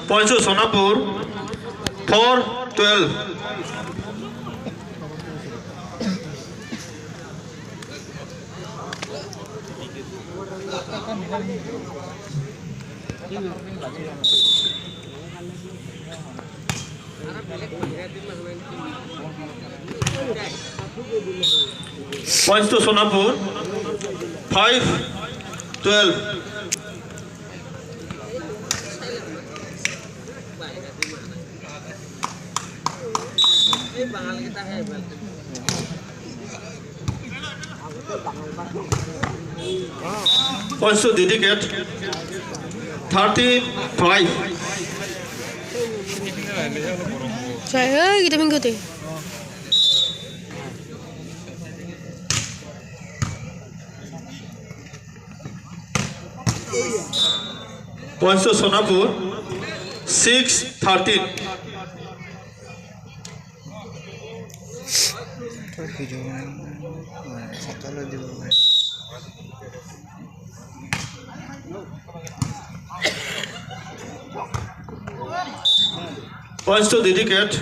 Points to Sonapur. 4-12. Points to Sonapur. 5-12. Points to Dedicate. 35. Saya kita minggu tu. Points to Sonapur. 6-13. Points to Dedicate.